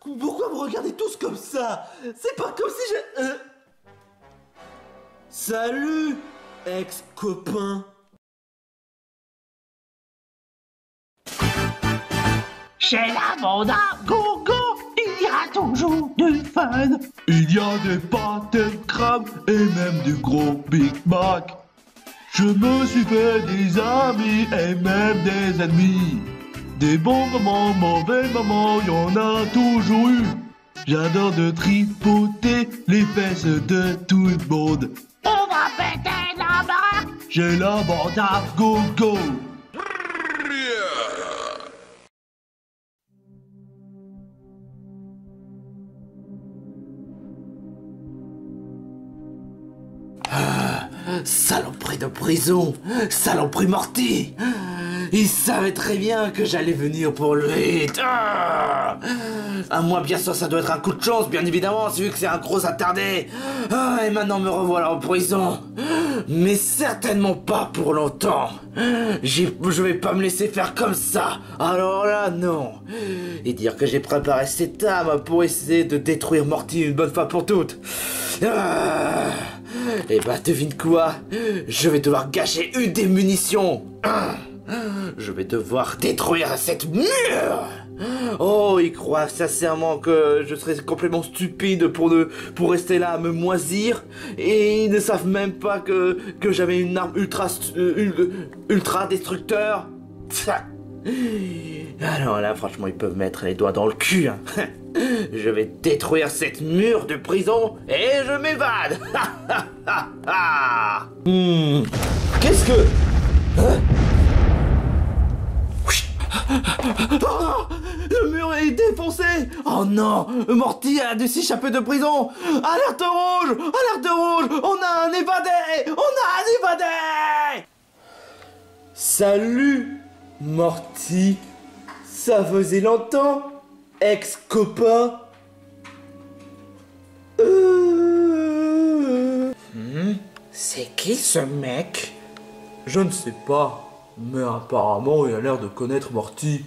Pourquoi vous regardez tous comme ça? C'est pas comme si j'ai... Salut, ex-copain. Chez la bande à gogo, il y a toujours du fun. Il y a des pâtes de crabe et même du gros Big Mac. Je me suis fait des amis et même des ennemis. Des bons moments, mauvais moments, y en a toujours eu. J'adore de tripoter les fesses de tout le monde. On va péter la baraque. J'ai la bande à gogo. Saloperie de prison, saloperie Morty. Il savait très bien que j'allais venir pour lui. À moi, bien sûr, ça doit être un coup de chance, bien évidemment, vu que c'est un gros attardé. Et maintenant me revoilà en prison. Mais certainement pas pour longtemps. Je vais pas me laisser faire comme ça. Alors là, non. Et dire que j'ai préparé cette âme pour essayer de détruire Morty une bonne fois pour toutes. Et bah devine quoi? Je vais devoir gâcher une des munitions. Je vais devoir détruire cette mur. Oh, ils croient sincèrement que je serais complètement stupide pour rester là à me moisir. Et ils ne savent même pas que j'avais une arme ultra destructeur. Alors là, franchement, ils peuvent mettre les doigts dans le cul. Hein. Je vais détruire cette mur de prison et je m'évade. Qu'est-ce que... Hein? Oh, le mur est défoncé. Oh non, Morty a dû s'échapper de prison. Alerte rouge. Alerte rouge. On a un évadé. On a un évadé. Salut, Morty. Ça faisait longtemps, ex-copain. C'est qui ce mec? Je ne sais pas. Mais apparemment, il a l'air de connaître Morty.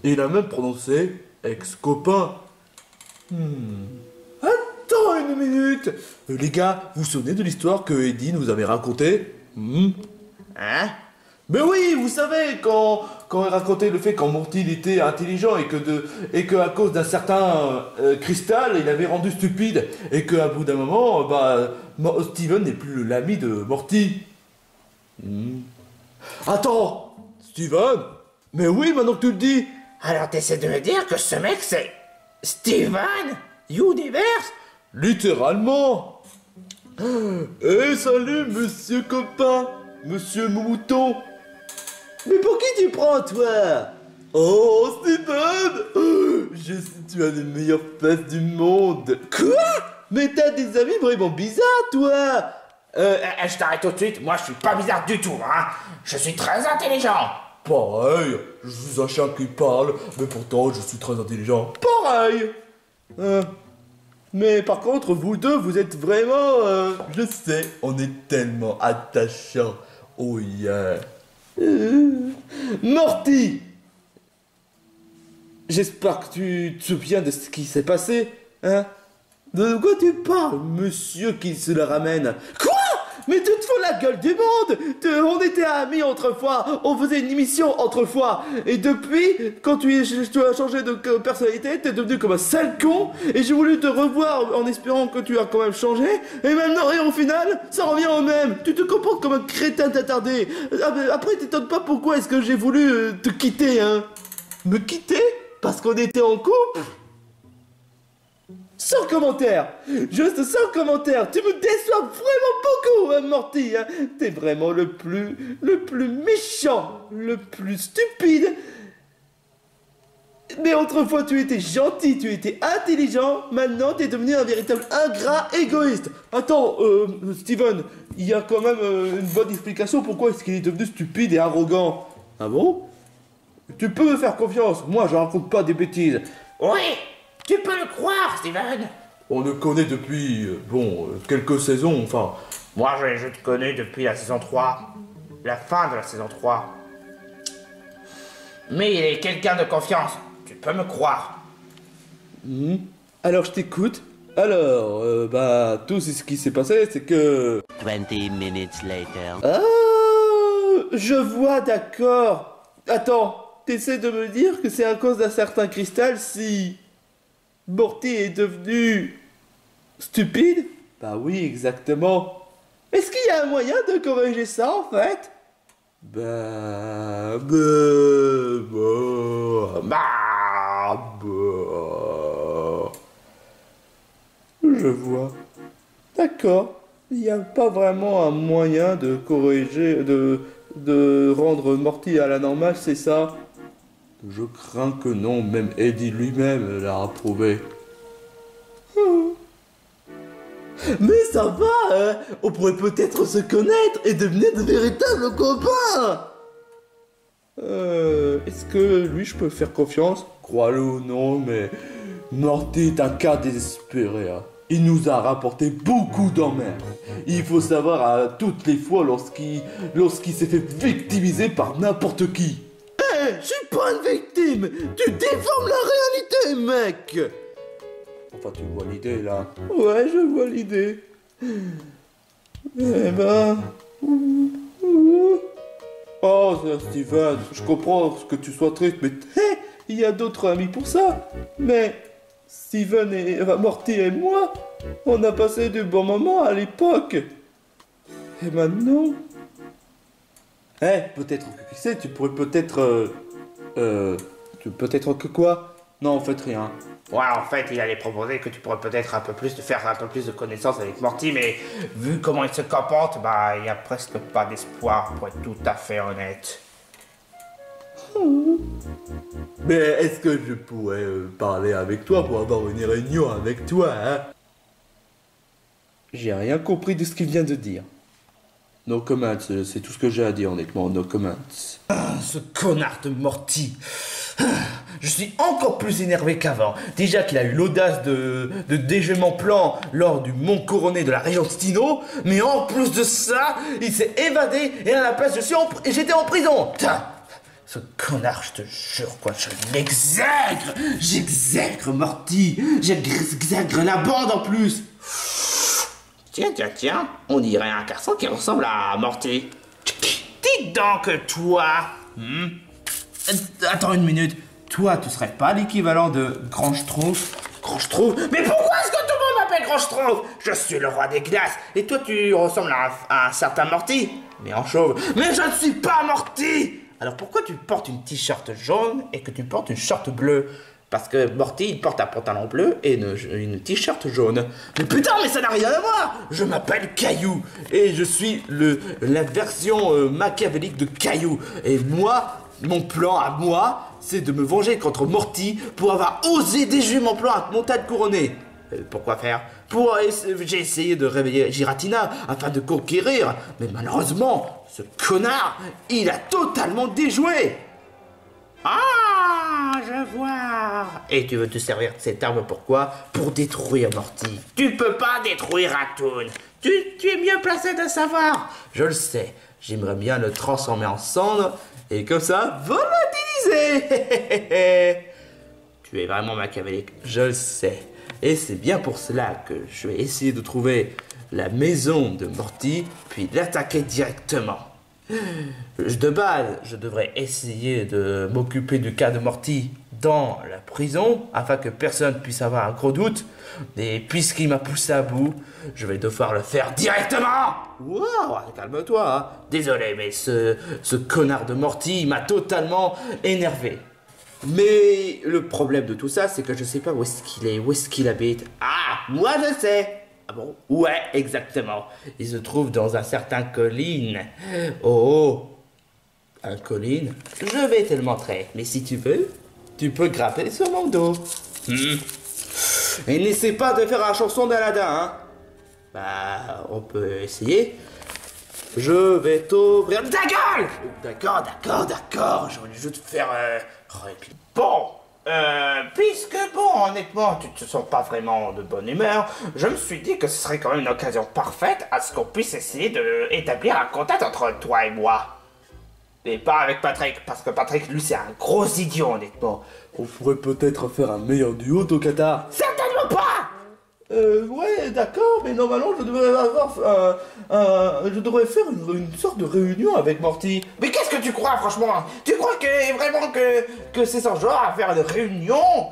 Et il a même prononcé ex-copain. Attends une minute. Les gars, vous vous souvenez de l'histoire que Eddie nous avait racontée? Hein? Mais oui, vous savez, quand il racontait le fait qu'en Morty il était intelligent et que à cause d'un certain cristal, il avait rendu stupide et qu'à bout d'un moment, Steven n'est plus l'ami de Morty. Attends, Steven? Mais oui, maintenant que tu le dis. Alors t'essaies de me dire que ce mec c'est Steven Universe? Littéralement. Salut, monsieur copain, monsieur mouton. Mais pour qui tu prends, toi? Oh, Steven! Je sais, tu as les meilleures fesses du monde. Quoi? Mais t'as des amis vraiment bizarres, toi. Je t'arrête tout de suite, moi je suis pas bizarre du tout, hein. Je suis très intelligent. Pareil, je suis un chien qui parle, mais pourtant je suis très intelligent. Pareil. Mais par contre, vous deux, vous êtes vraiment... je sais, on est tellement attachants. Oh yeah. Morty! J'espère que tu te souviens de ce qui s'est passé, hein? De quoi tu parles, monsieur qui se le ramène? Quoi? Mais tu te fous la gueule du monde! On était amis autrefois, on faisait une émission autrefois, et depuis, quand tu as changé de personnalité, t'es devenu comme un sale con, et j'ai voulu te revoir en espérant que tu as quand même changé, et maintenant, et au final, ça revient au même. Tu te comportes comme un crétin attardé. Après, t'étonnes pas pourquoi est-ce que j'ai voulu te quitter, hein? Me quitter? Parce qu'on était en couple? Sans commentaire, juste sans commentaire, tu me déçois vraiment beaucoup, hein, Morty, hein. T'es vraiment le plus méchant, le plus stupide. Mais autrefois tu étais gentil, tu étais intelligent, maintenant t'es devenu un véritable ingrat égoïste. Attends, Steven, il y a quand même une bonne explication pourquoi est-ce qu'il est devenu stupide et arrogant. Ah bon? Tu peux me faire confiance, moi je raconte pas des bêtises. Oui, tu peux le croire, Steven. On le connaît depuis, quelques saisons, enfin... Moi, je te connais depuis la saison 3. La fin de la saison 3. Mais il est quelqu'un de confiance. Tu peux me croire. Hmm. Alors je t'écoute. Alors, tout ce qui s'est passé, c'est que... 20 minutes later. Ah, je vois, d'accord. Attends, t'essaies de me dire que c'est à cause d'un certain cristal si... Morty est devenu... stupide? Bah oui, exactement. Est-ce qu'il y a un moyen de corriger ça, en fait? Je vois. D'accord. Il n'y a pas vraiment un moyen de corriger, de rendre Morty à la normale, c'est ça? Je crains que non, même Eddie lui-même l'a approuvé. Mais ça va, hein? On pourrait peut-être se connaître et devenir de véritables copains. Est-ce que lui je peux faire confiance? Crois-le ou non, mais Morty est un cas désespéré, hein. Il nous a rapporté beaucoup d'emmerdes. Il faut savoir à toutes les fois lorsqu'il s'est fait victimiser par n'importe qui. Je suis pas une victime. Tu déformes la réalité, mec. Enfin, tu vois l'idée, là. Ouais, je vois l'idée. Eh ben... Oh, Steven, je comprends que tu sois triste, mais il y a d'autres amis pour ça. Mais Steven et Morty et moi, on a passé de bons moments à l'époque. Et maintenant... peut-être que, tu sais, tu pourrais peut-être... peut-être que quoi? Non, en fait, rien. Ouais, en fait, il allait proposer que tu pourrais peut-être faire un peu plus de connaissances avec Morty, mais vu comment il se comporte, bah, il y a presque pas d'espoir, pour être tout à fait honnête. Mais est-ce que je pourrais parler avec toi pour avoir une réunion avec toi, hein? J'ai rien compris de ce qu'il vient de dire. No comments, c'est tout ce que j'ai à dire, honnêtement, no comments. Ce connard de Morty. Je suis encore plus énervé qu'avant. Déjà qu'il a eu l'audace de déjouer mon plan lors du mont couronné de la région de Stino, mais en plus de ça, il s'est évadé et à la place, j'étais en prison. Putain, ce connard, je te jure, quoi, je l'exècre. J'exècre Morty. J'exècre la bande en plus. Tiens, on dirait un garçon qui ressemble à Morty. Dis donc, toi. Attends une minute. Toi, tu serais pas l'équivalent de Grand Schtroumpf? Grand Schtroumpf? Mais pourquoi est-ce que tout le monde m'appelle Grand Schtroumpf? Je suis le roi des glaces. Et toi, tu ressembles à un certain Morty, mais en chauve. Mais je ne suis pas Morty. Alors pourquoi tu portes une t-shirt jaune et que tu portes une short bleue? Parce que Morty, il porte un pantalon bleu et une t-shirt jaune. Mais putain, mais ça n'a rien à voir. Je m'appelle Caillou. Et je suis la version machiavélique de Caillou. Et moi, mon plan à moi, c'est de me venger contre Morty pour avoir osé déjouer mon plan à Montagne Couronnée. Pourquoi faire? J'ai essayé de réveiller Giratina afin de conquérir. Mais malheureusement, ce connard, il a totalement déjoué. Ah, je vois. Et tu veux te servir de cette arme pourquoi? Pour détruire Morty. Tu peux pas détruire Ratoon. Tu es mieux placé de savoir. Je le sais. J'aimerais bien le transformer en cendre et comme ça, volatiliser. Tu es vraiment machiavélique. Je le sais. Et c'est bien pour cela que je vais essayer de trouver la maison de Morty puis l'attaquer directement. De base, je devrais essayer de m'occuper du cas de Morty dans la prison, afin que personne puisse avoir un gros doute. Et puisqu'il m'a poussé à bout, je vais devoir le faire directement. Wow, calme-toi, hein. Désolé, mais ce connard de Morty m'a totalement énervé. Mais le problème de tout ça, c'est que je sais pas où est-ce qu'il habite. Ah, moi je sais. Ah bon? Ouais, exactement. Il se trouve dans un certain colline. Oh, un colline? Je vais te le montrer. Mais si tu veux, tu peux grimper sur mon dos. Et n'essaie pas de faire la chanson d'Aladin, hein. Bah, on peut essayer. Je vais t'ouvrir ta gueule! D'accord. J'aurais dû te faire... Bon, puisque bon, honnêtement, tu te sens pas vraiment de bonne humeur, je me suis dit que ce serait quand même une occasion parfaite à ce qu'on puisse essayer d'établir un contact entre toi et moi. Et pas avec Patrick, parce que Patrick, lui, c'est un gros idiot, honnêtement. On pourrait peut-être faire un meilleur duo, Tokata. Certainement pas! Ouais, d'accord, mais normalement, je devrais faire une sorte de réunion avec Morty. Mais qu'est-ce que tu crois, franchement? Tu crois que vraiment que c'est son genre à faire une réunion?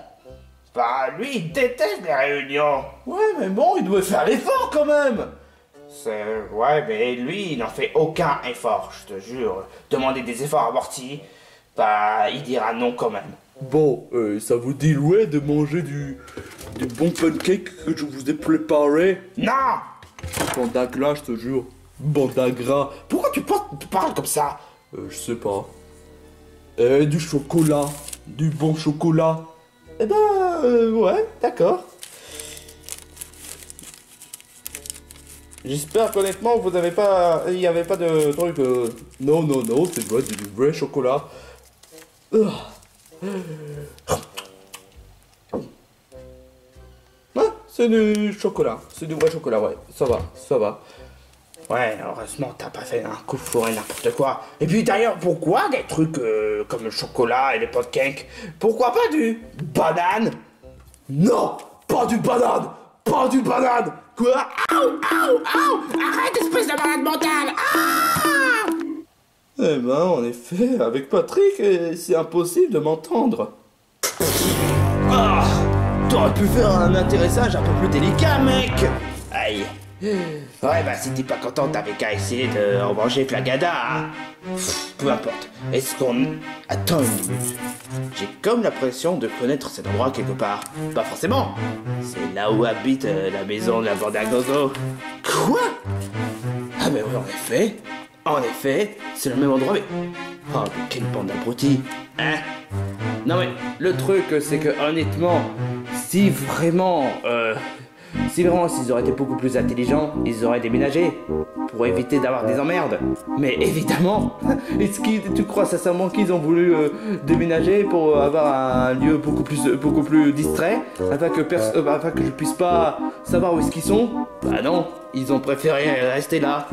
Bah, lui, il déteste les réunions. Ouais, mais bon, il doit faire l'effort quand même. Ouais, mais lui, il n'en fait aucun effort, je te jure. Demander des efforts à Morty, bah, il dira non quand même. Bon, ça vous dit, ouais, de manger du bon pancake que je vous ai préparé? Non! Bande gras, je te jure. Bande gras. Pourquoi tu parles comme ça? Je sais pas. Du chocolat. Du bon chocolat. Eh ben, ouais, d'accord. J'espère qu'honnêtement, vous avez pas... Il n'y avait pas de truc... Non, c'est vrai, du vrai chocolat. Ah, c'est du chocolat. C'est du vrai chocolat, ouais. Ça va. Ouais, heureusement, t'as pas fait un coup de fourré n'importe quoi. Et puis d'ailleurs, pourquoi des trucs comme le chocolat et les pancakes? Pourquoi pas du banane? Non, pas du banane. Pas du banane. Quoi? Arrête, espèce de malade mentale! Eh ben, en effet, avec Patrick, c'est impossible de m'entendre. T'aurais pu faire un atterrissage un peu plus délicat, mec! Aïe. Ouais, bah si t'es pas content, t'avais qu'à essayer de en manger Flagada, hein. Peu importe. Est-ce qu'on... Attends une minute. J'ai comme l'impression de connaître cet endroit quelque part. Pas forcément. C'est là où habite la maison de la bande à gogo. Quoi? Ah mais oui, en effet, c'est le même endroit, mais... Oh, mais quelle bande d'abrutis. Hein? Non mais, le truc, c'est que honnêtement, si vraiment s'ils auraient été beaucoup plus intelligents, ils auraient déménagé pour éviter d'avoir des emmerdes. Mais évidemment, est-ce que tu crois sincèrement qu'ils ont voulu déménager pour avoir un lieu beaucoup plus distrait, afin que je puisse pas savoir où est-ce qu'ils sont? Bah non, ils ont préféré rester là.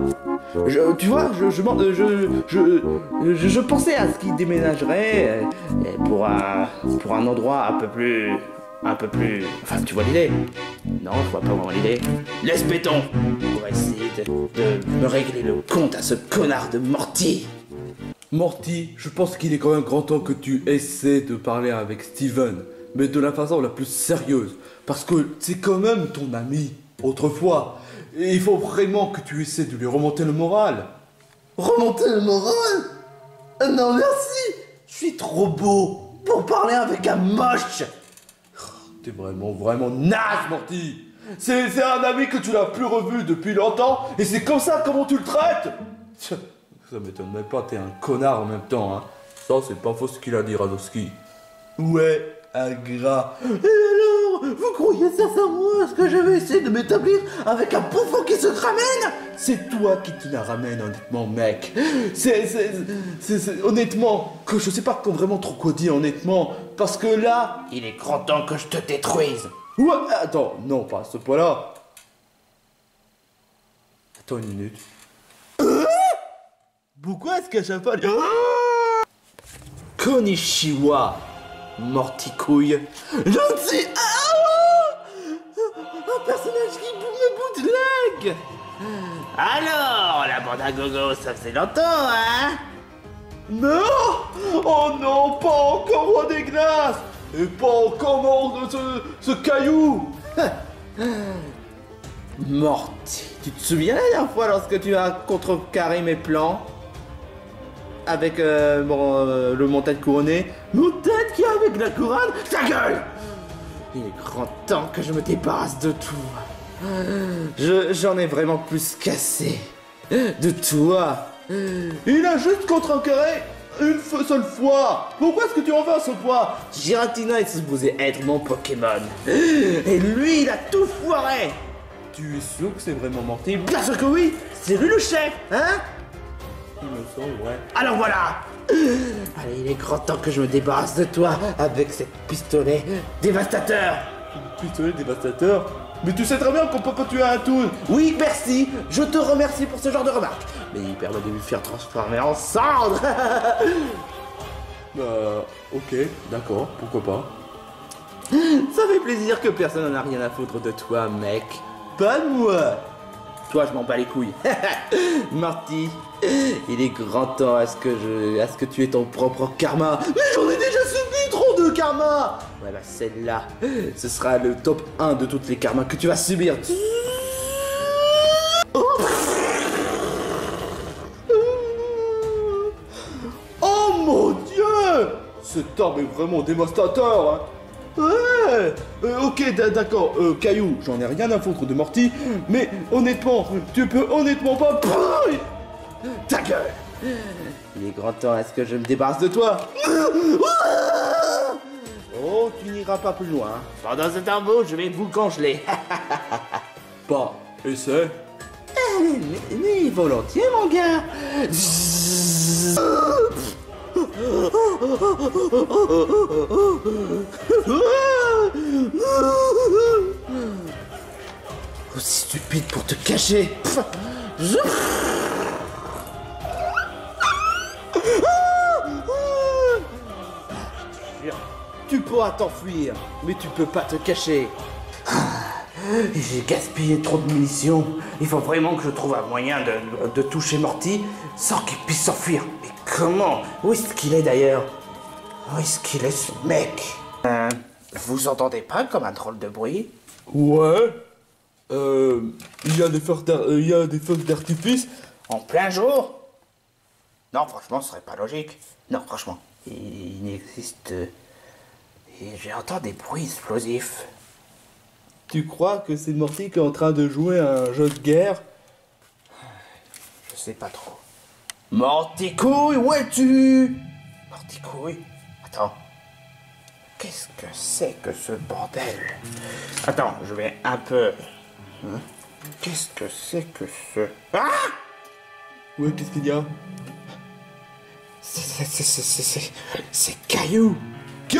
Tu vois, je pensais à ce qu'ils déménageraient pour un endroit un peu plus... Enfin, tu vois l'idée? Non, je vois pas vraiment l'idée. Laisse béton pour essayer de me régler le compte à ce connard de Morty. Morty, je pense qu'il est quand même grand temps que tu essaies de parler avec Steven, mais de la façon la plus sérieuse, parce que c'est quand même ton ami, autrefois, et il faut vraiment que tu essaies de lui remonter le moral. Remonter le moral? Non merci, je suis trop beau pour parler avec un moche. T'es vraiment naze, Morty. C'est un ami que tu n'as plus revu depuis longtemps, et c'est comme ça comment tu le traites. Ça m'étonne même pas, t'es un connard en même temps, hein. Ça, c'est pas faux ce qu'il a dit, Radowski. Ouais, ingrat. Et alors, vous croyez sincèrement à ce que je vais essayer de m'établir avec un bouffon qui se ramène? C'est toi qui te la ramènes, honnêtement, mec. C'est honnêtement, que je sais pas vraiment trop quoi dire, honnêtement. Parce que là... Il est grand temps que je te détruise. Ouais, attends, non, pas à ce point-là. Attends une minute. Pourquoi est-ce qu'à chaque fois... Konnichiwa, Morty couille. Gentil. Un personnage qui me bootleg. Alors, la bande à gogo, ça faisait longtemps, hein? Non! Oh non, pas encore roi des glaces! Et pas encore mort de ce caillou! Morty, tu te souviens la dernière fois lorsque tu as contrecarré mes plans? Avec le montagne couronné? Montagne qui a avec la couronne? Ta gueule! Il est grand temps que je me débarrasse de tout. J'en ai vraiment plus qu'assez. De toi. Il a juste contrecarré une seule fois! Pourquoi est-ce que tu en veux à ce point? Giratina est supposé être mon Pokémon. Et lui, il a tout foiré! Tu es sûr que c'est vraiment Morty? Bien sûr que oui! C'est lui le chef, hein? Il me semble, ouais. Alors voilà! Allez, il est grand temps que je me débarrasse de toi avec cette pistolet dévastateur! Pistolet dévastateur? Mais tu sais très bien qu'on peut pas tuer un toon! Oui, merci! Je te remercie pour ce genre de remarque. mais il permet de lui faire transformer en cendre. Ok, d'accord, pourquoi pas. Ça fait plaisir que personne n'en a rien à foutre de toi, mec. Pas de moi. Toi, je m'en bats les couilles. Marty, il est grand temps à ce que tu aies ton propre karma. Mais j'en ai déjà subi trop de karma. Ouais, bah celle-là, ce sera le top 1 de toutes les karmas que tu vas subir. Oh mon dieu. Cette arme est vraiment dévastateur, hein. Ouais, ok, d'accord, Caillou, j'en ai rien à foutre de Morty, mais honnêtement, tu peux honnêtement pas... Ta gueule. Il est grand temps à ce que je me débarrasse de toi. Oh, tu n'iras pas plus loin. Pendant ce temps, je vais vous congeler. Bah, essaie. Mais volontiers, mon gars. Aussi stupide pour te cacher. Tu pourras t'enfuir, mais tu peux pas te cacher. J'ai gaspillé trop de munitions. Il faut vraiment que je trouve un moyen de toucher Morty sans qu'il puisse s'enfuir. Mais comment? Où est-ce qu'il est d'ailleurs? Où est-ce qu'il est ce mec? Vous entendez pas comme un drôle de bruit? Ouais. Il y a des feux d'artifice. En plein jour? Non, franchement, ce serait pas logique. Non, franchement, il n'existe... Et j'entends des bruits explosifs. Tu crois que c'est Morty qui est en train de jouer à un jeu de guerre? Je sais pas trop. Morty couille, où es-tu? Morty couille? Attends. Qu'est-ce que c'est que ce bordel? Attends, je vais un peu... Hein? Qu'est-ce que c'est que ce... Ah! Ouais, qu'est-ce qu'il y a? C'est Caillou. Que...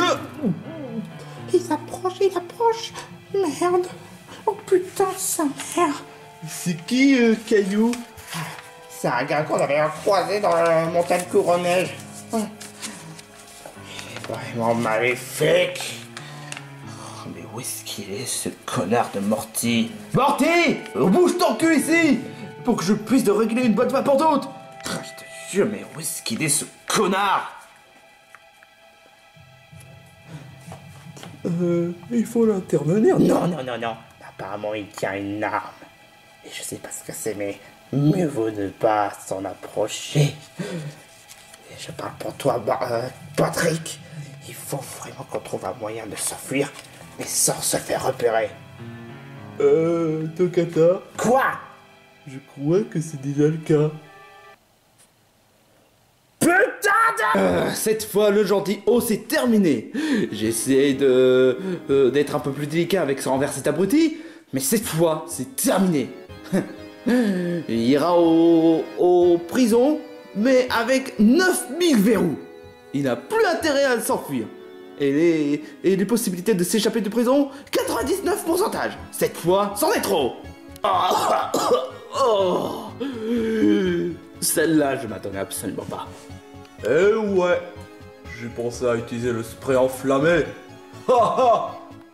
Il approche. Merde. Oh putain, sa mère. C'est qui, Caillou? C'est un gars qu'on avait croisé dans la montagne couronneige. Il est vraiment maléfique. Oh, mais où est-ce qu'il est, ce connard de Morty? Morty! Bouge ton cul ici! Pour que je puisse te régler une bonne fois pour toutes! Je te jure, mais où est-ce qu'il est, ce connard? Il faut l'intervenir. Non. Apparemment, il tient une arme. Et je sais pas ce que c'est, mais mieux vaut ne pas s'en approcher. Et je parle pour toi, Patrick. Il faut vraiment qu'on trouve un moyen de s'enfuir, mais sans se faire repérer. Tokata, Quoi? je crois que c'est déjà le cas. Cette fois, le gentil haut, c'est terminé. J'ai essayé d'être un peu plus délicat avec ce renvers cet abruti, mais cette fois, c'est terminé. Il ira aux prisons, mais avec 9000 verrous. Il n'a plus intérêt à s'enfuir. Et les possibilités de s'échapper de prison, 99%. Cette fois, c'en est trop. Celle-là, je m'attendais absolument pas. Eh ouais, j'ai pensé à utiliser le spray enflammé.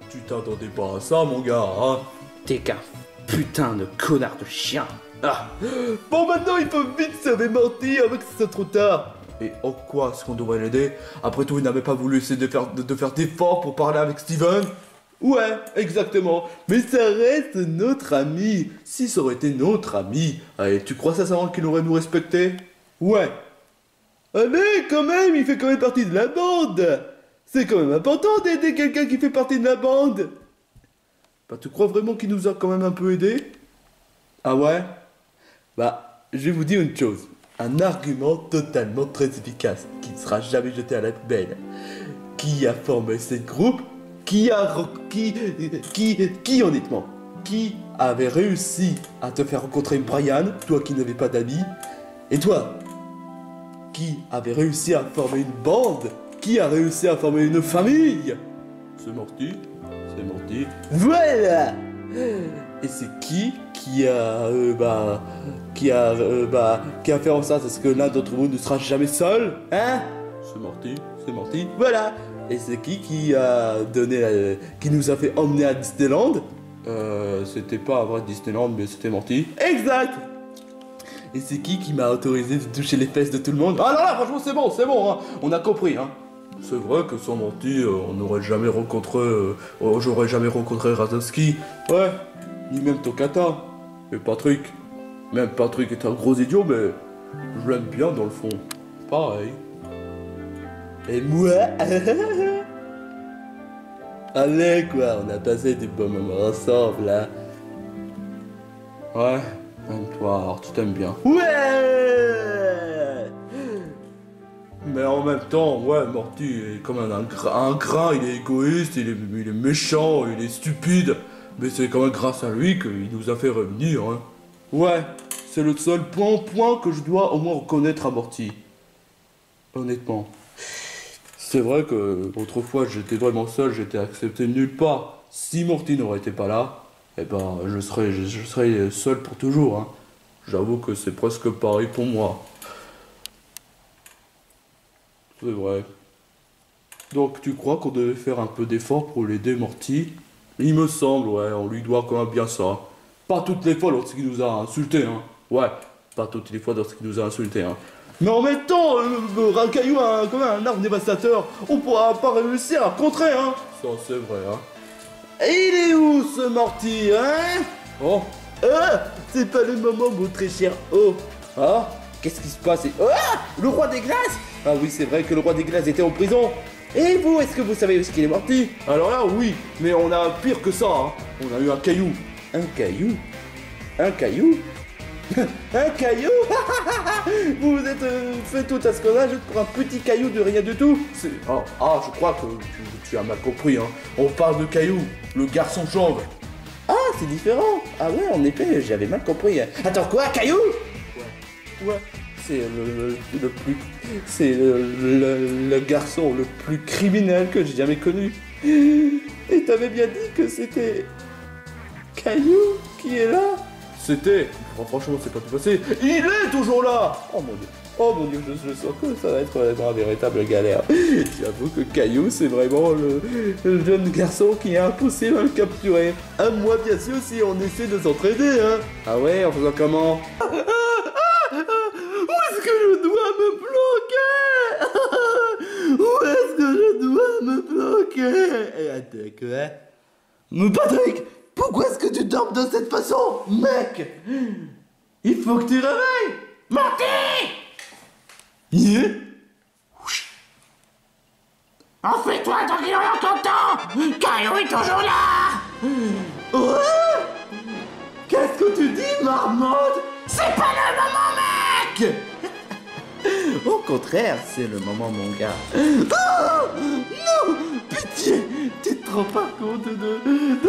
Tu t'attendais pas à ça, mon gars, hein? T'es qu'un putain de connard de chien. Ah. Bon, maintenant, il faut vite sauver Morty avant que ce soit trop tard. Et en quoi est-ce qu'on devrait l'aider? Après tout, il n'avait pas voulu essayer de faire d'efforts pour parler avec Steven. Ouais, exactement. Mais ça reste notre ami. Si ça aurait été notre ami, allez, tu crois sincèrement qu'il aurait nous respecté? Ouais. Allez, quand même, il fait quand même partie de la bande. C'est quand même important d'aider quelqu'un qui fait partie de la bande. Bah, tu crois vraiment qu'il nous a quand même un peu aidé? Ah ouais? Bah, je vais vous dire une chose. Un argument totalement très efficace, qui ne sera jamais jeté à la poubelle. Qui a formé ce groupe? Qui honnêtement, qui avait réussi à te faire rencontrer Brian, toi qui n'avais pas d'amis? Et toi? Qui avait réussi à former une bande? Qui a réussi à former une famille? C'est Morty. Voilà. Et c'est qui qui a fait en sorte à ce que l'un d'entre vous ne sera jamais seul, hein? C'est Morty, voilà. Et c'est qui a donné, qui nous a fait emmener à Disneyland? C'était pas un vrai Disneyland, mais c'était Morty. Exact. Et c'est qui m'a autorisé de toucher les fesses de tout le monde? Ah non, là, franchement, c'est bon, hein. On a compris, hein. C'est vrai que sans Morty, j'aurais jamais rencontré Razowski. Ouais, ni même Tokata. Et Patrick. Même Patrick est un gros idiot, mais je l'aime bien dans le fond. Pareil. Et moi allez quoi, on a passé des bons moments ensemble là. Ouais, même toi, alors tu t'aimes bien. Ouais. Mais en même temps, ouais, Morty est comme un ingrat, il est égoïste, il est méchant, il est stupide. Mais c'est quand même grâce à lui qu'il nous a fait revenir, hein. Ouais, c'est le seul point que je dois au moins reconnaître à Morty. Honnêtement. C'est vrai que autrefois j'étais vraiment seul, j'étais accepté nulle part. Si Morty n'aurait été pas là, eh ben je serais seul pour toujours, hein. J'avoue que c'est presque pareil pour moi. C'est vrai. Donc tu crois qu'on devait faire un peu d'effort pour l'aider Morty? Il me semble, ouais, on lui doit quand même bien ça. Pas toutes les fois lorsqu'il nous a insultés, hein. Ouais, pas toutes les fois lorsqu'il nous a insultés, hein. Mais en même temps, un caillou a quand même un arbre dévastateur. On pourra pas réussir à contrer, hein. Ça, c'est vrai, hein. Et il est où, ce Morty, hein? Oh. C'est pas le moment, mon très cher. Oh. Ah, qu'est-ce qui se passe? Ah, le roi des glaces. Ah oui, c'est vrai que le roi des glaces était en prison. Et vous, est-ce que vous savez où est-ce qu'il est Morty? Alors là, oui, mais on a pire que ça, hein. On a eu un caillou. Un caillou? Un caillou? Un caillou? Vous vous êtes fait tout à ce qu'on a juste pour un petit caillou de rien du tout? Je crois que tu as mal compris, hein. On parle de caillou, le garçon chauve. Ah, c'est différent. Ah ouais, en effet, j'avais mal compris. Attends, quoi, caillou? Ouais. C'est le garçon le plus criminel que j'ai jamais connu. Et t'avais bien dit que c'était Caillou qui est là? C'était. Oh, franchement, c'est pas tout passé. Il est toujours là. Oh mon dieu, je sens que ça va être vraiment une véritable galère. J'avoue que Caillou, c'est vraiment le jeune garçon qui est impossible à le capturer. À moi, bien sûr, si on essaie de s'entraider, hein. Ah ouais, en faisant comment? Où est-ce que je dois me bloquer? Où est-ce que je dois me bloquer? Attends, quoi? Mais Patrick, pourquoi est-ce que tu dors de cette façon, mec? Il faut que tu réveilles. Morty! Enfais-toi tant qu'il est encore temps! Caillou est toujours là! Ouais? Qu'est-ce que tu dis, marmotte? C'est pas le moment, mec! Au contraire, c'est le moment, mon gars. Oh non! Pitié! Tu te rends pas compte de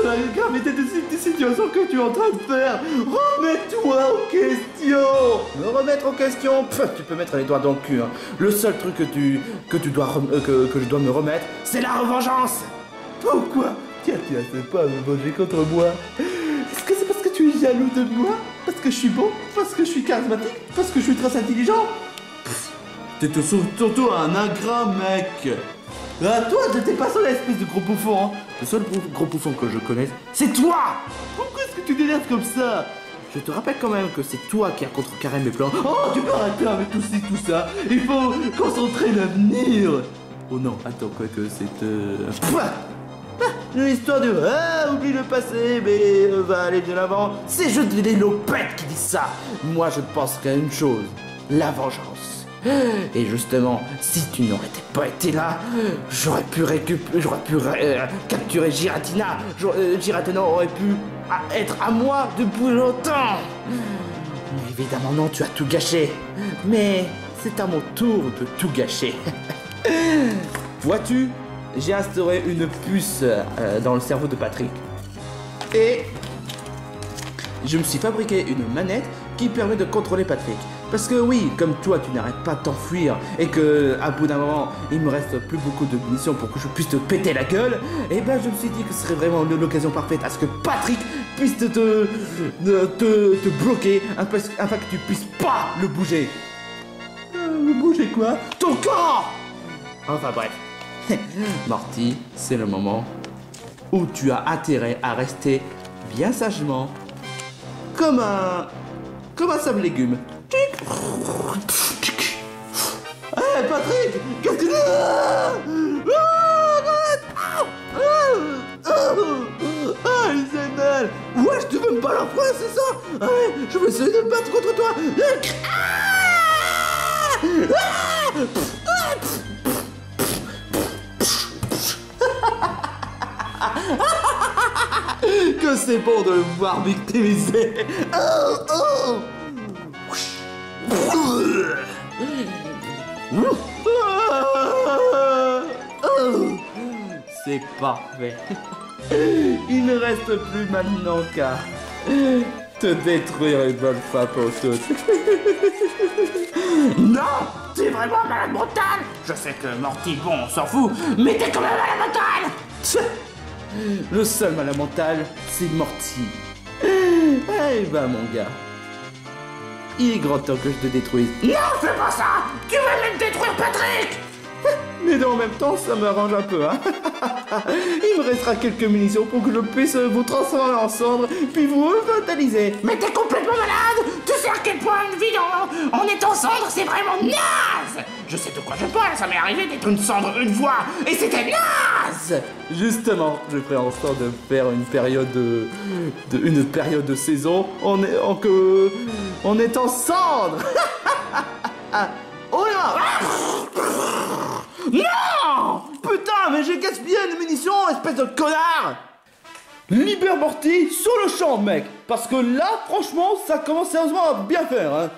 la gravité des situations que tu es en train de faire? Remets-toi en question! Me remettre en question? Pff, tu peux mettre les doigts dans le cul, hein. Le seul truc que je dois me remettre, c'est la revengeance! Pourquoi? Tiens, tu sais pas me venger contre moi. Est-ce que c'est parce que tu es jaloux de moi? Parce que je suis beau? Parce que je suis charismatique? Parce que je suis très intelligent? T'es surtout un ingrat, mec. Ah, toi, t'es pas seul, espèce de gros bouffon, hein. Le seul gros bouffon que je connaisse, c'est toi. Pourquoi est-ce que tu t'énerves comme ça? Je te rappelle quand même que c'est toi qui as contrecarré mes plans. Oh, tu peux arrêter avec tout ça. Il faut concentrer l'avenir. Oh non, attends, quoi que c'est... L'histoire de... Ah, oublie le passé, mais va aller de l'avant. C'est juste des lopettes qui disent ça. Moi, je ne pense qu'à une chose. La vengeance. Et justement, si tu n'aurais pas été là, j'aurais pu capturer Giratina. Giratina aurait pu être à moi depuis longtemps. Mais évidemment non, tu as tout gâché. Mais c'est à mon tour de tout gâcher. Vois-tu, j'ai instauré une puce dans le cerveau de Patrick. Et je me suis fabriqué une manette qui permet de contrôler Patrick. Parce que oui, comme toi tu n'arrêtes pas de t'enfuir et que à bout d'un moment il me reste plus beaucoup de munitions pour que je puisse te péter la gueule, et ben je me suis dit que ce serait vraiment l'occasion parfaite à ce que Patrick puisse te bloquer, afin que tu puisses pas le bouger. Bouger quoi? Ton corps! Enfin bref. Morty, c'est le moment où tu as intérêt à rester bien sagement comme un sable légume. Hey Patrick, qu'est-ce que tu... Ah, Isabelle! Ouais, tu veux me battre la poing, c'est ça? Allez, je vais essayer de me battre contre toi! Que c'est bon de le voir victimisé! C'est parfait. Il ne reste plus maintenant qu'à te détruire une bonne fois pour toutes. Non! T'es vraiment malade mental! Je sais que Morty, bon, on s'en fout, mais t'es quand même malade mental! Le seul malade mental, c'est Morty. Eh ben mon gars, il est grand temps que je te détruise. Non, fais pas ça! Tu vas même détruire Patrick! Mais en même temps, ça m'arrange un peu, hein. Il me restera quelques munitions pour que je puisse vous transformer en cendres, puis vous revitaliser. Mais t'es complètement malade! Tu sais à quel point une vie en étant cendre, c'est vraiment naze! Je sais de quoi je parle, ça m'est arrivé d'être une cendre une fois, et c'était naze! Justement, je ferai en sorte de faire une période de saison en étant cendre. Oh là! Non! Putain, mais j'ai gaspillé une munition, espèce de connard! Libère Morty sur le champ, mec! Parce que là, franchement, ça commence sérieusement à bien faire, hein!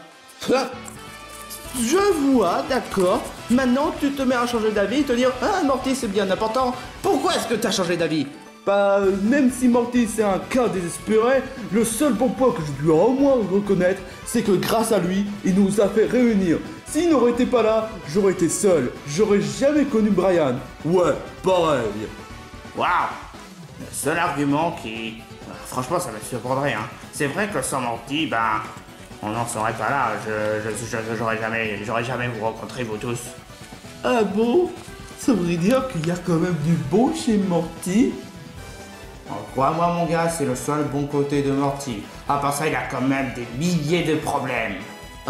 Je vois, d'accord. Maintenant, tu te mets à changer d'avis et te dire « Ah, Morty, c'est bien important. Pourquoi est-ce que t'as changé d'avis ?» Bah, même si Morty, c'est un cas désespéré, le seul bon point que je dois au moins reconnaître, c'est que grâce à lui, il nous a fait réunir. S'il n'aurait été pas là, j'aurais été seul. J'aurais jamais connu Brian. Ouais, pareil. Waouh! Le seul argument qui... franchement, ça me surprendrait, hein. C'est vrai que sans Morty, ben... on n'en serait pas là. J'aurais jamais vous rencontré, vous tous. Ah bon? Ça voudrait dire qu'il y a quand même du bon chez Morty? Crois-moi, mon gars, c'est le seul bon côté de Morty. À part ça, il a quand même des milliers de problèmes.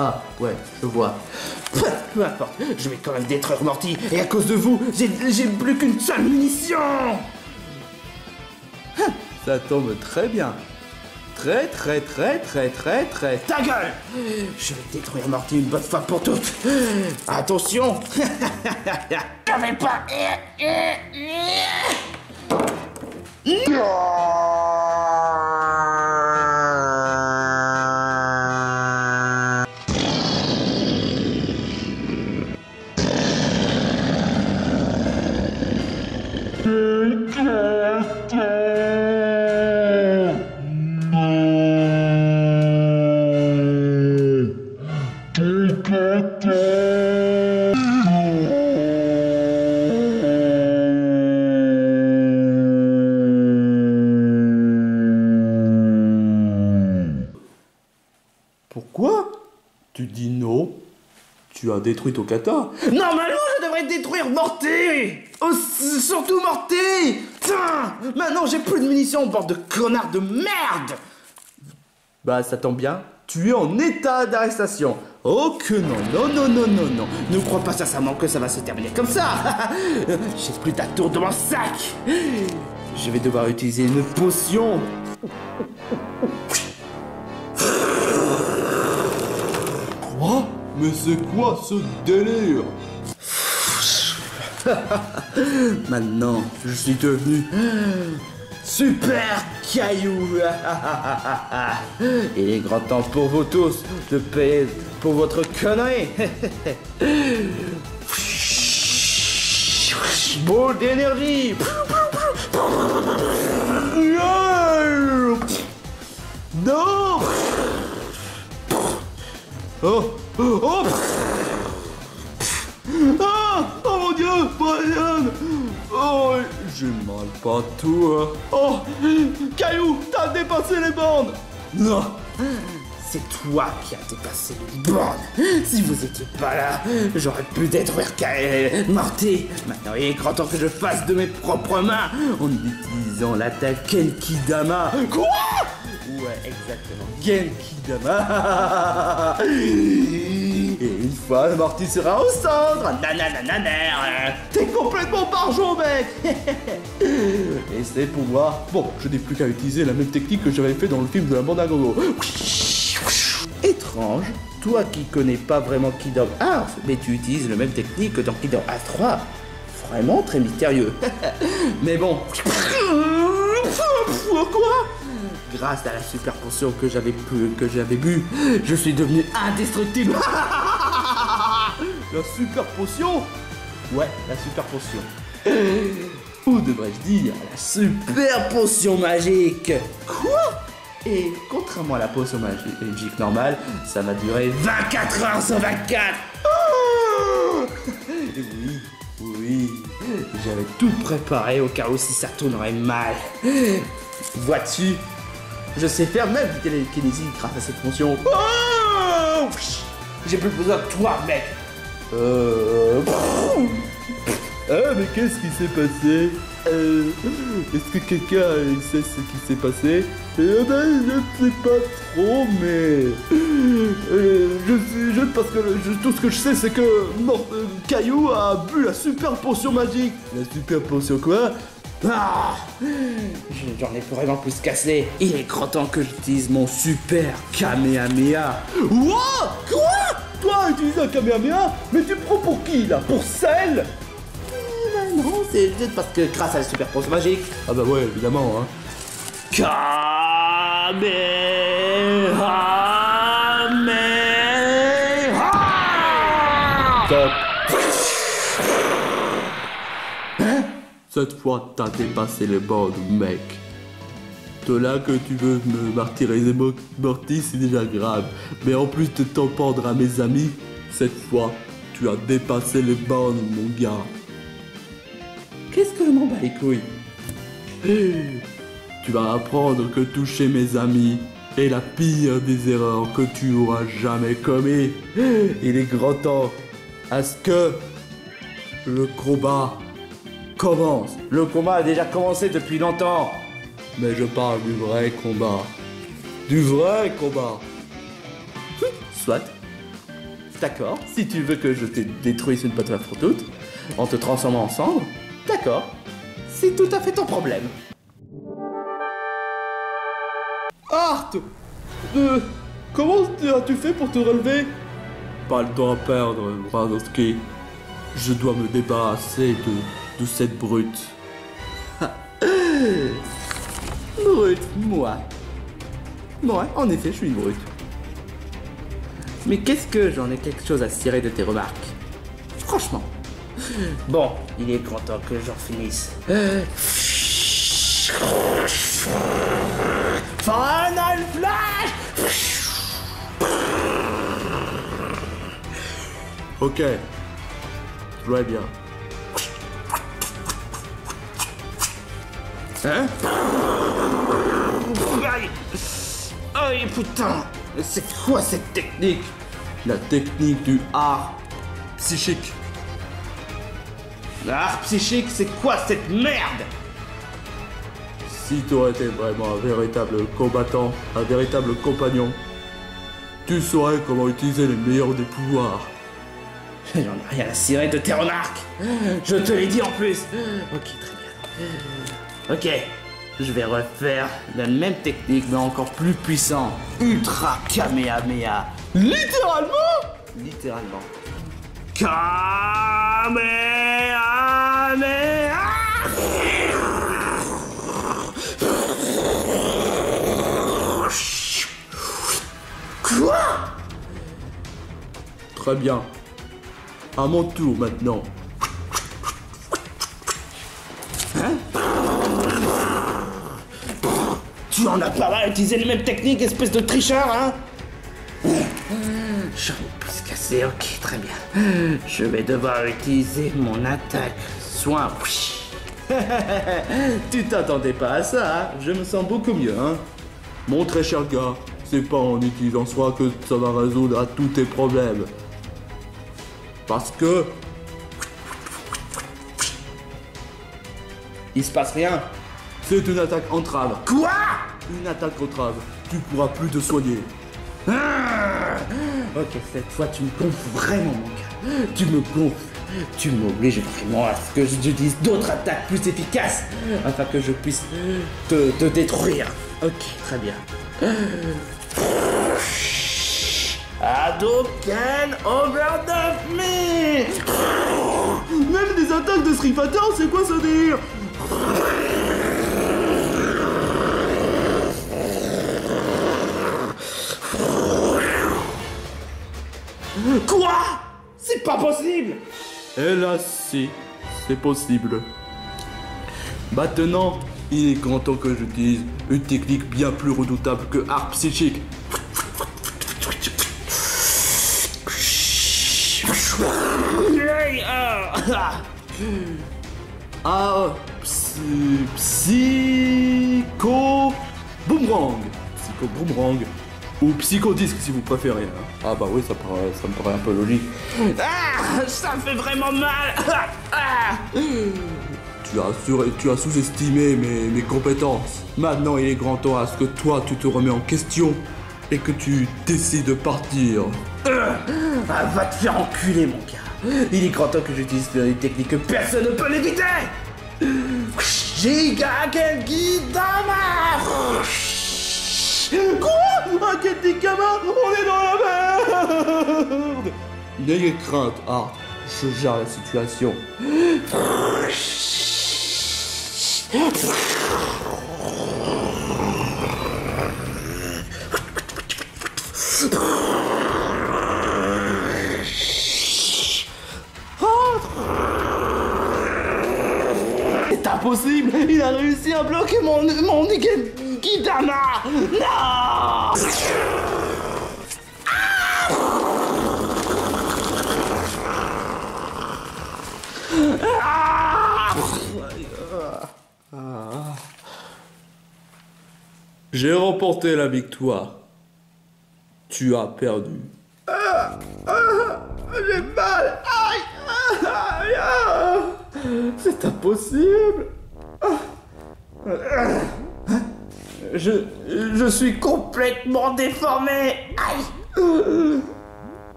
Ah, ouais, je vois. Peu importe, je vais quand même détruire Morty, et à cause de vous, j'ai plus qu'une seule munition. Ça tombe très bien. Très. Ta gueule! Je vais détruire Morty une bonne fois pour toutes. Attention! Je vais pas... Pourquoi? Tu dis non? Tu as détruit ton kata? Normalement, je devrais détruire Morty! Oh, surtout Morty! Putain! Maintenant, j'ai plus de munitions, bande de connards de merde! Bah, ça tombe bien. Tu es en état d'arrestation. Oh que non. Ne crois pas sincèrement que ça va se terminer comme ça! J'ai plus ta tour de mon sac! Je vais devoir utiliser une potion. Quoi? Mais c'est quoi ce délire? Maintenant, je suis devenu super caillou. Il est grand temps pour vous tous de payer pour votre connerie. Boule d'énergie. Non. Oh. Ah, oh mon Dieu, Brian. Oh, J'ai mal pas toi. Oh, Caillou, t'as dépassé les bornes. Non. C'est toi qui as dépassé les bornes. Si vous étiez pas là, j'aurais pu détruire Morty. Maintenant, il est grand temps que je fasse de mes propres mains en utilisant l'attaque Genkidama. Quoi? Ouais, exactement. Genkidama. Et une fois, Morty sera au centre. Nananananer. T'es complètement barjot, mec. Et c'est pour moi. Bon, je n'ai plus qu'à utiliser la même technique que j'avais fait dans le film de la bande à gogo. Étrange, toi qui connais pas vraiment Kingdom Hearts, mais tu utilises la même technique que dans Kingdom Hearts 3. Vraiment très mystérieux. Mais bon. Quoi? Grâce à la super potion que j'avais bu, je suis devenu indestructible. La super potion? Ouais, la super potion. Ou devrais-je dire, la super potion magique. Quoi? Et contrairement à la potion magique normale, ça m'a duré 24 heures sur 24. Oui, j'avais tout préparé au cas où si ça tournerait mal. Vois-tu, je sais faire même du télékinésie grâce à cette potion. J'ai plus besoin de toi, mec. Mais qu'est-ce qui s'est passé? Est-ce que quelqu'un sait ce qui s'est passé? Je ne sais pas trop, mais... parce que tout ce que je sais, c'est que Caillou a bu la super potion magique. La super potion quoi? J'en ai vraiment plus cassé. Il est grand temps que j'utilise mon super Kamehameha. What? Quoi? Toi, utiliser un Kamehameha? Mais tu prends pour qui, là? Pour Cell? Non, c'est juste parce que grâce à la super potion magique. Ah bah ouais, évidemment, hein. Top. Hein? Cette fois, t'as dépassé les bornes, mec. De là que tu veux me martyriser Morty, c'est déjà grave. Mais en plus de t'en pendre à mes amis, cette fois, tu as dépassé les bornes, mon gars. Qu'est-ce que je m'en bats les couilles? Tu vas apprendre que toucher mes amis est la pire des erreurs que tu auras jamais commis. Il est grand temps à ce que le combat commence. Le combat a déjà commencé depuis longtemps. Mais je parle du vrai combat. Du vrai combat. Soit. D'accord. Si tu veux que je te détruise une bonne fois pour toutes, en te transformant en cendre, d'accord. C'est tout à fait ton problème. Art! Comment as-tu fait pour te relever? Pas le temps à perdre, Bradowski. Je dois me débarrasser de cette brute. Brute, moi. Bon, ouais, en effet, je suis une brute. Mais qu'est-ce que j'en ai quelque chose à cirer de tes remarques? Franchement. Bon, il est grand temps que j'en finisse. Final Flash! Ok. Très bien. Hein? Aïe! Aïe, putain! C'est quoi cette technique? La technique du art psychique. L'art psychique, c'est quoi cette merde? Si tu aurais été vraiment un véritable combattant, un véritable compagnon, tu saurais comment utiliser les meilleurs des pouvoirs. J'en ai rien à cirer de tes remarques. Je te l'ai dit en plus. Ok, très bien. Ok, je vais refaire la même technique, mais encore plus puissant. Ultra Kamehameha. Littéralement? Littéralement. Kamehameha. Quoi? Très bien. À mon tour maintenant. Tu en as pas mal utilisé les mêmes techniques, espèce de tricheur, hein? J'en ai plus cassé, ok, très bien. Je vais devoir utiliser mon attaque. Soin. Tu t'attendais pas à ça, hein? Je me sens beaucoup mieux, hein? Mon très cher gars, c'est pas en utilisant soi que ça va résoudre à tous tes problèmes. Parce que... Il se passe rien. c'est une attaque entrave. Quoi? Une attaque entrave. Tu pourras plus te soigner. Ok, cette fois tu me gonfles vraiment, mon gars. Tu me gonfles. Tu m'obliges vraiment à ce que j'utilise d'autres attaques plus efficaces afin que je puisse te détruire. Ok, très bien. Hadouken Overdrive Me. Même des attaques de Street Fighter, c'est quoi ça dire? Quoi? C'est pas possible. Hélas, si, c'est possible. Maintenant, il est grand temps que j'utilise une technique bien plus redoutable que art psychique. Psycho Boomerang. Psycho Boomerang. Ou Psychodisque si vous préférez. Hein. Ah bah oui, ça me paraît un peu logique. Ah, ça me fait vraiment mal. Tu as sous-estimé mes compétences. Maintenant, il est grand temps à ce que toi, tu te remets en question et que tu décides de partir. Ah, va te faire enculer, mon gars. Il est grand temps que j'utilise une technique que personne ne peut l'éviter. Giga Genki Dama. Quoi? Un Genki-Dama? On est dans la merde. N'ayez crainte, Art. Je gère la situation. C'est impossible. Il a réussi à bloquer mon Genki-Dama. Non. J'ai remporté la victoire. Tu as perdu. J'ai mal. Aïe. C'est impossible. Je suis complètement déformé. Aïe.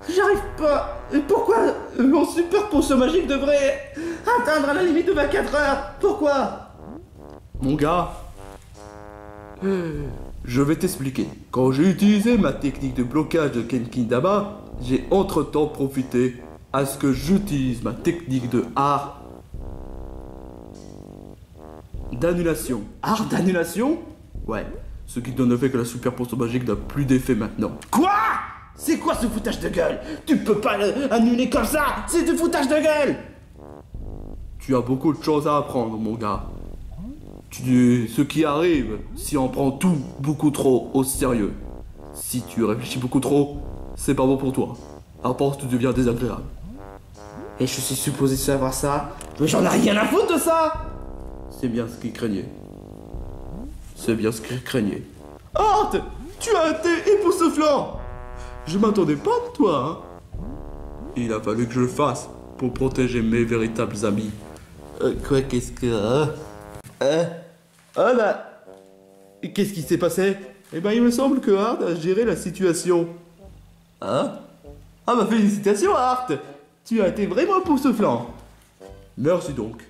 J'arrive pas. Pourquoi mon super potion magique devrait atteindre la limite de 24 heures? Pourquoi? Mon gars, je vais t'expliquer. Quand j'ai utilisé ma technique de blocage de Genki-Dama, j'ai entre-temps profité à ce que j'utilise ma technique de art d'annulation. Art d'annulation? Ouais, ce qui donne le fait que la super potion magique n'a plus d'effet maintenant. Quoi? C'est quoi ce foutage de gueule? Tu peux pas l'annuler comme ça. C'est du foutage de gueule. Tu as beaucoup de choses à apprendre, mon gars. Ce qui arrive si on prend tout beaucoup trop au sérieux. Si tu réfléchis beaucoup trop, c'est pas bon pour toi. À force, tu deviens désagréable. Et je suis supposé savoir ça? Mais j'en ai rien à foutre de ça. C'est bien ce qu'il craignait. C'est bien ce qu'il craignait. Art, tu as été époustouflant. Je m'attendais pas de toi, hein. Il a fallu que je le fasse pour protéger mes véritables amis. Quoi, qu'est-ce que... Ah bah... Qu'est-ce qui s'est passé? Eh ben, il me semble que Art a géré la situation. Hein? Ah bah félicitations, Art. Tu as été vraiment époustouflant. Merci donc.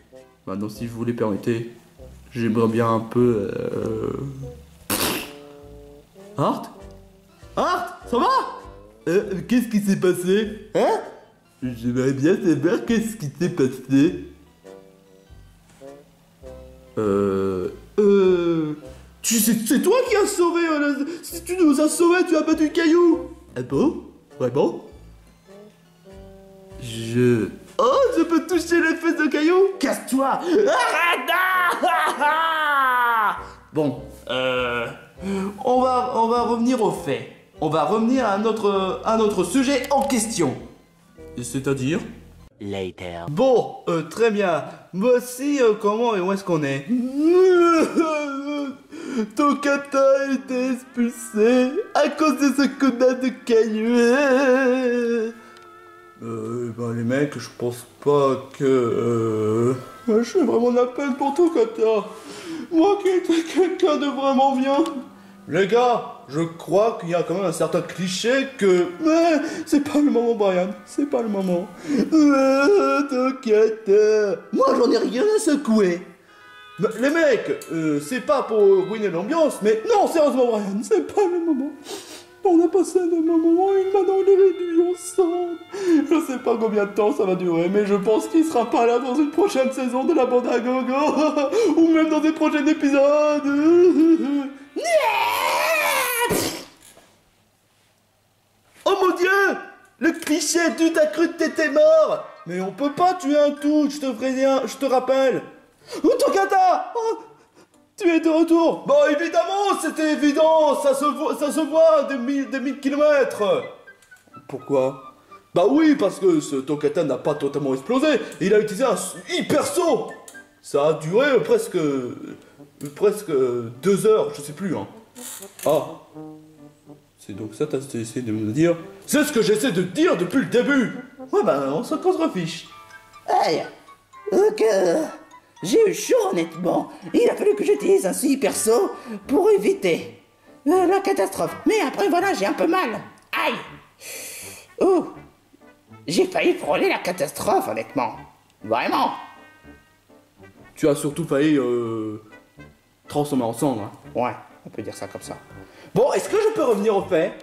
Maintenant, si vous les permettez, j'aimerais bien un peu... Art? Art, ça va? Qu'est-ce qui s'est passé? Hein? J'aimerais bien savoir qu'est-ce qui s'est passé. Tu sais, c'est toi qui as sauvé... si tu nous as sauvés, tu as battu le caillou. Ah bon? Vraiment? Oh, je peux toucher les fesses de caillou? Casse-toi! Arrête! Bon, on va revenir aux faits. On va revenir à notre sujet en question. C'est-à-dire? later. Bon, très bien. Voici comment et où est-ce qu'on est. Tokata a été expulsé à cause de ce connard de caillou. Les mecs, je pense pas que... je suis vraiment de la peine pour Tokata. Moi qui étais quelqu'un de vraiment bien. Les gars, je crois qu'il y a quand même un certain cliché que... c'est pas le moment, Brian. C'est pas le moment. Tokata. Moi, j'en ai rien à secouer. Les mecs, c'est pas pour ruiner l'ambiance, mais non, sérieusement, Brian, c'est pas le moment. On a passé un moment et maintenant on est réduits ensemble. Je sais pas combien de temps ça va durer, mais je pense qu'il sera pas là dans une prochaine saison de la bande à gogo, ou même dans des prochains épisodes. Oh mon Dieu! Le cliché du t'as cru que t'étais mort! Mais on peut pas tuer un tout, je te préviens, je te rappelle. Oh, Tokata! Oh, tu es de retour! Bah évidemment, c'était évident, ça se voit des mille kilomètres! Pourquoi? Bah oui, parce que ce Tokata n'a pas totalement explosé, il a utilisé un hyper saut! Ça a duré presque 2 heures, je sais plus, hein. Ah! C'est donc ça t'as essayé de me dire? C'est ce que j'essaie de te dire depuis le début! Ouais bah, on se contrefiche. Hey, ok. J'ai eu chaud honnêtement. Il a fallu que j'utilise un super saut pour éviter la catastrophe. Mais après voilà, j'ai un peu mal. Aïe. Ouh. J'ai failli frôler la catastrophe honnêtement. Vraiment. Tu as surtout failli transformer en cendre. Hein. Ouais, on peut dire ça comme ça. Bon, est-ce que je peux revenir au fait?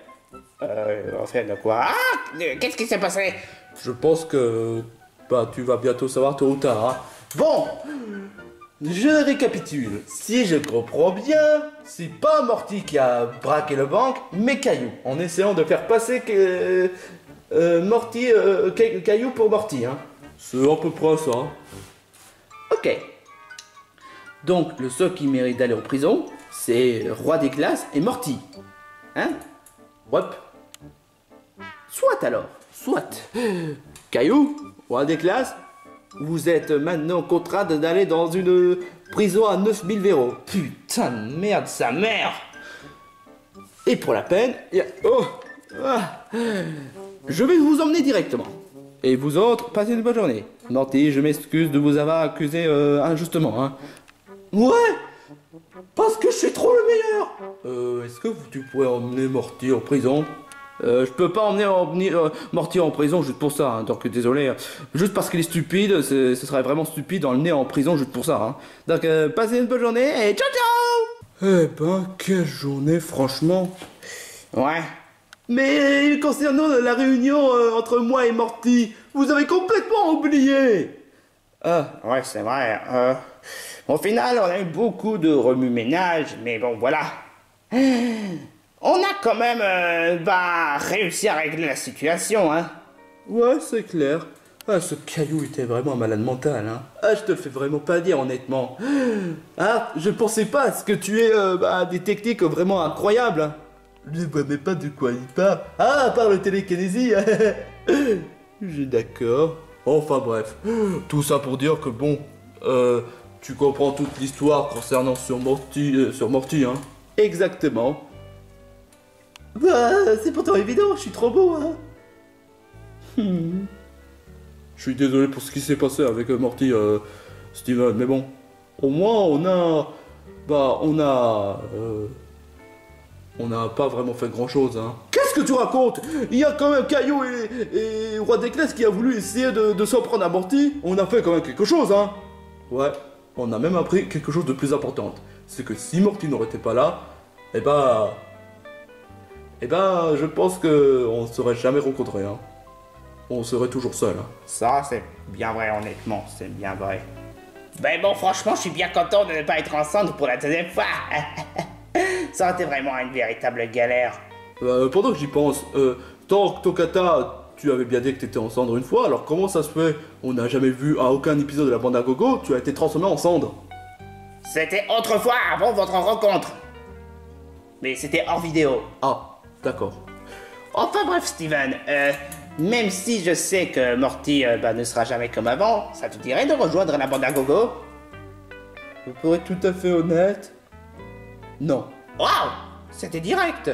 Au fait de quoi? Ah, qu'est-ce qui s'est passé? Je pense que tu vas bientôt savoir tôt ou tard. Hein. Bon, je récapitule. Si je comprends bien, c'est pas Morty qui a braqué le banque, mais Caillou, en essayant de faire passer Caillou pour Morty. Hein. C'est à peu près ça. Ok. Donc, le seul qui mérite d'aller en prison, c'est Roi des Glaces et Morty. Hein? Hop. Soit alors, soit. Caillou, Roi des Glaces, vous êtes maintenant contraint d'aller dans une prison à 9000 verrous. Putain de merde, sa mère! Et pour la peine, je vais vous emmener directement. Et vous autres, passez une bonne journée. Morty, je m'excuse de vous avoir accusé injustement. Hein. Ouais! Parce que je suis trop le meilleur! Est-ce que tu pourrais emmener Morty en prison? Je peux pas emmener Morty en prison juste pour ça, hein, donc désolé. Juste parce qu'il est stupide, ce serait vraiment stupide d'emmener en prison juste pour ça. Hein. Donc passez une bonne journée et ciao ciao! Eh ben, quelle journée, franchement. Ouais. Mais concernant la réunion entre moi et Morty, vous avez complètement oublié! Ah. Ouais, c'est vrai. Au final, on a eu beaucoup de remue-ménage, mais bon, voilà. On a quand même réussi à régler la situation, hein. Ouais, c'est clair. Ah, ce Caillou était vraiment un malade mental, hein. Ah, je te le fais vraiment pas dire, honnêtement. Ah, je pensais pas à ce que tu aies des techniques vraiment incroyables. Hein. Je ne vois même pas de quoi il parle. Ah, à part le télékinésie. J'ai d'accord. Enfin bref. Tout ça pour dire que bon, tu comprends toute l'histoire concernant sur Morty, hein. Exactement. Bah, c'est pourtant évident, je suis trop beau, hein. Je suis désolé pour ce qui s'est passé avec Morty, Steven, mais bon, au moins on n'a pas vraiment fait grand chose, hein. Qu'est-ce que tu racontes? Il y a quand même Caillou et Roi des Glaces qui a voulu essayer de s'en prendre à Morty. On a fait quand même quelque chose, hein. Ouais, on a même appris quelque chose de plus important. C'est que si Morty n'aurait été pas là, eh ben, je pense qu'on ne serait jamais rencontrés, hein. On serait toujours seul, hein. Ça, c'est bien vrai, honnêtement, c'est bien vrai. Ben bon, franchement, je suis bien content de ne pas être ensemble pour la deuxième fois. Ça aurait été vraiment une véritable galère. Pendant que j'y pense, tant que Tokata, tu avais bien dit que t'étais en cendre une fois, alors comment ça se fait? On n'a jamais vu à aucun épisode de la bande à gogo, tu as été transformé en cendre. C'était autrefois, avant votre rencontre. Mais c'était hors vidéo. Ah, d'accord. Enfin bref, Steven, Même si je sais que Morty ne sera jamais comme avant, ça te dirait de rejoindre la bande à gogo? Pour être tout à fait honnête, non. Waouh! C'était direct!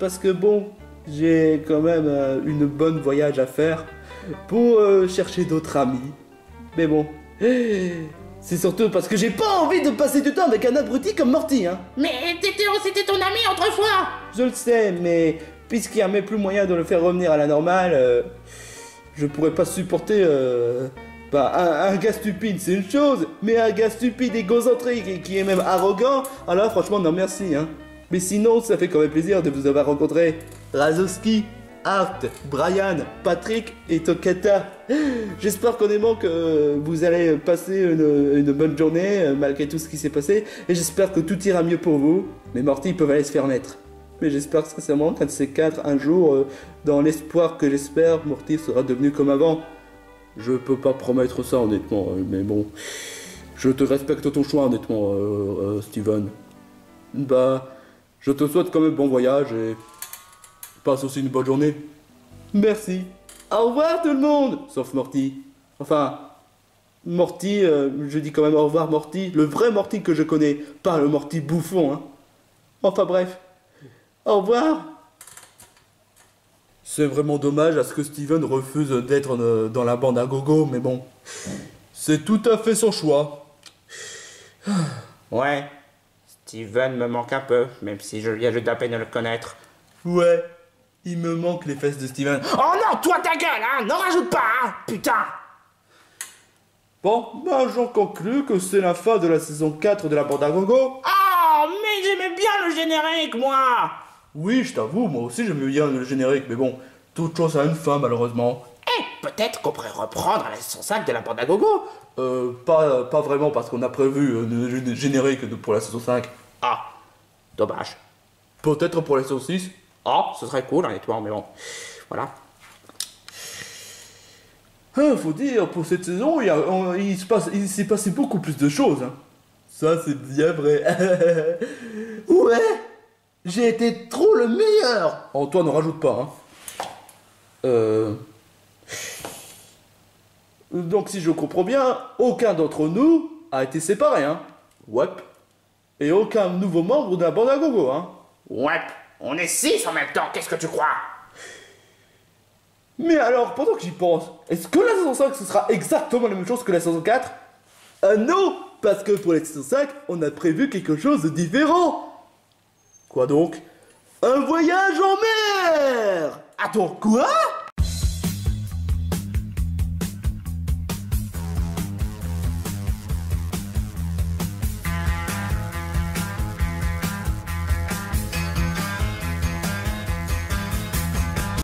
Parce que bon, j'ai quand même une bonne voyage à faire pour chercher d'autres amis. Mais bon, c'est surtout parce que j'ai pas envie de passer du temps avec un abruti comme Morty, hein. Mais c'était ton ami autrefois! Je le sais, mais puisqu'il n'y a même plus moyen de le faire revenir à la normale, je pourrais pas supporter un gars stupide, c'est une chose, mais un gars stupide, égocentrique et qui est même arrogant, alors franchement non merci, hein. Mais sinon, ça fait quand même plaisir de vous avoir rencontré. Razowski, Art, Brian, Patrick et Tokata. J'espère honnêtement que vous allez passer une bonne journée malgré tout ce qui s'est passé. Et j'espère que tout ira mieux pour vous. Mais Morty, ils peuvent aller se faire mettre. Mais j'espère sincèrement qu'un de ces quatre, un jour, dans l'espoir que j'espère, Morty sera devenu comme avant. Je peux pas promettre ça honnêtement, mais bon. Je te respecte ton choix honnêtement, Steven. Bah, je te souhaite quand même bon voyage et passe aussi une bonne journée. Merci. Au revoir tout le monde, sauf Morty. Enfin, Morty, je dis quand même au revoir Morty, le vrai Morty que je connais, pas le Morty bouffon, hein. Enfin bref, au revoir. C'est vraiment dommage à ce que Steven refuse d'être dans la bande à gogo, mais bon, c'est tout à fait son choix. Ouais, Steven me manque un peu, même si je viens juste à peine de le connaître. Ouais, il me manque les fesses de Steven. Oh non, toi ta gueule, hein, n'en rajoute pas, hein, putain! Bon, bah j'en conclus que c'est la fin de la saison 4 de la bande à gogo. Oh, mais j'aimais bien le générique, moi! Oui, je t'avoue, moi aussi j'aimais bien le générique, mais bon, toute chose a une fin malheureusement. Eh, peut-être qu'on pourrait reprendre la saison 5 de la bande à gogo. Pas vraiment parce qu'on a prévu le générique pour la saison 5. Ah, dommage. Peut-être pour la saison 6. Oh, ce serait cool, honnêtement, mais bon, voilà. Faut dire, pour cette saison, il s'est passé beaucoup plus de choses. Hein. Ça, c'est bien vrai. Ouais, j'ai été trop le meilleur. Oh, toi, ne rajoute pas. Hein. Donc, si je comprends bien, aucun d'entre nous a été séparé. Hein. Ouais. Et aucun nouveau membre de la bande à gogo. Hein. Ouais, on est 6 en même temps, qu'est-ce que tu crois? Mais alors, pendant que j'y pense, est-ce que la saison 5 ce sera exactement la même chose que la saison 4? Non, parce que pour la saison 5, on a prévu quelque chose de différent. Quoi donc? Un voyage en mer! Attends, quoi?